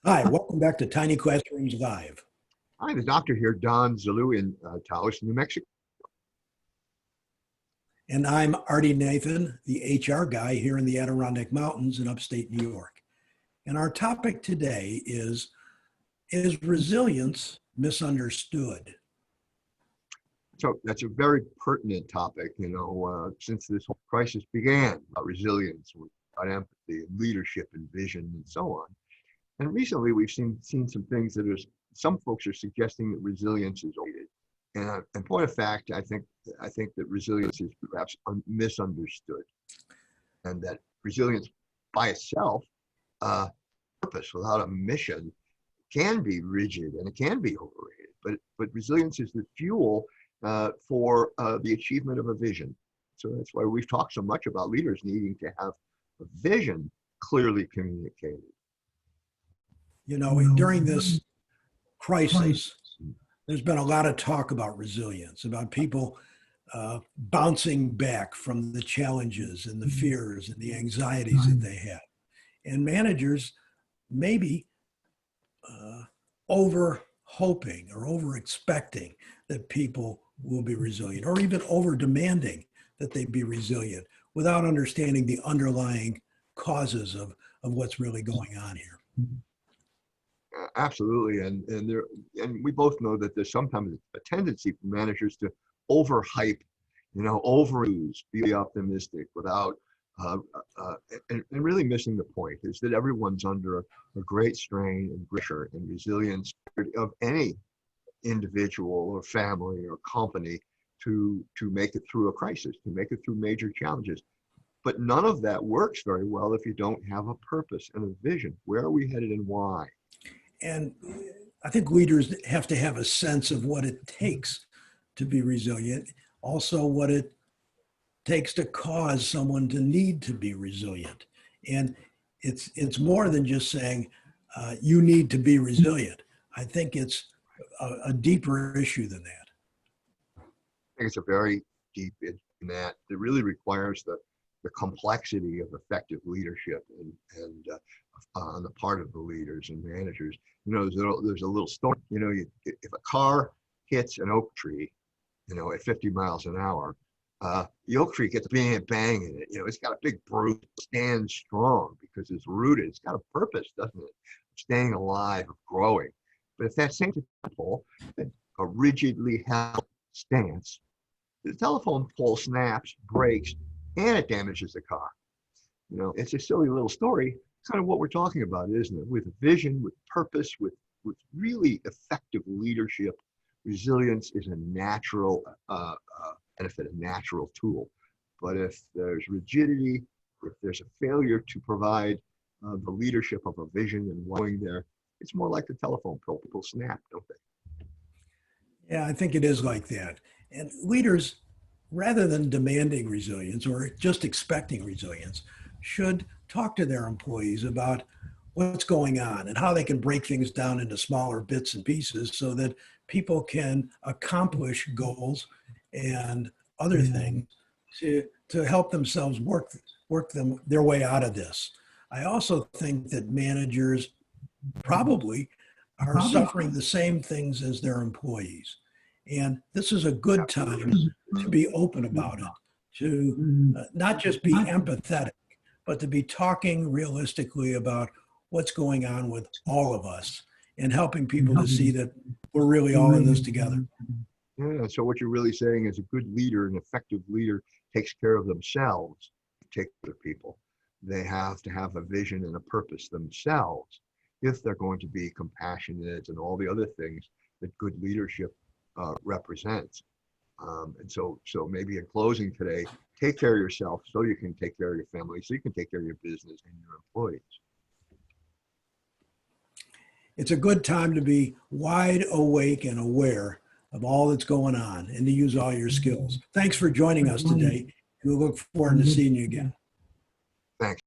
Hi, welcome back to Tiny Classrooms Live. Hi, the doctor here, Don Zalou in Taos, New Mexico. And I'm Artie Nathan, the HR guy here in the Adirondack Mountains in upstate New York. And our topic today is resilience misunderstood? So that's a very pertinent topic, since this whole crisis began, about resilience, about empathy, leadership, and vision, and so on. And recently, we've seen some things that some folks are suggesting that resilience is overrated. And in point of fact, I think that resilience is perhaps misunderstood, and that resilience by itself, purpose without a mission, can be rigid and it can be overrated. But resilience is the fuel for the achievement of a vision. So that's why we've talked so much about leaders needing to have a vision clearly communicated. You know, during this crisis, there's been a lot of talk about resilience, about people bouncing back from the challenges and the fears and the anxieties that they have. And managers maybe over hoping or over expecting that people will be resilient, or even over demanding that they be resilient without understanding the underlying causes of what's really going on here. Absolutely, and we both know that there's sometimes a tendency for managers to overhype, overuse, be optimistic without, and really missing the point is that everyone's under a great strain and pressure, and resilience of any individual or family or company to make it through a crisis, to make it through major challenges. But none of that works very well if you don't have a purpose and a vision. Where are we headed and why? And I think leaders have to have a sense of what it takes to be resilient, also what it takes to cause someone to need to be resilient. And it's more than just saying you need to be resilient. I think it's a deeper issue than that. I think it's a very deep in that it really requires the complexity of effective leadership and on the part of the leaders and managers. There's a little story. If a car hits an oak tree, at 50 miles an hour, the oak tree gets bang in it. It's got a big root, stands strong because it's rooted. It's got a purpose, doesn't it? Staying alive, growing. But if that same example, a rigidly held stance, the telephone pole snaps, breaks, and it damages the car. It's a silly little story. It's kind of what we're talking about, isn't it? With vision, with purpose, with really effective leadership, resilience is a natural benefit, a natural tool. But if there's rigidity, if there's a failure to provide the leadership of a vision and going there, it's more like the telephone pole. People snap, don't they? Yeah, I think it is like that. And leaders, rather than demanding resilience or just expecting resilience, should talk to their employees about what's going on and how they can break things down into smaller bits and pieces so that people can accomplish goals and other things to help themselves work their way out of this. I also think that managers probably are suffering the same things as their employees. And this is a good time to be open about it, to not just be empathetic, but to be talking realistically about what's going on with all of us and helping people to see that we're really all in this together. Yeah, so what you're really saying is a good leader, an effective leader, takes care of themselves, take care of people. They have to have a vision and a purpose themselves if they're going to be compassionate and all the other things that good leadership represents. And so maybe in closing today, take care of yourself so you can take care of your family, so you can take care of your business and your employees. It's a good time to be wide awake and aware of all that's going on and to use all your skills. Thanks for joining us today. We look forward to seeing you again. Thanks.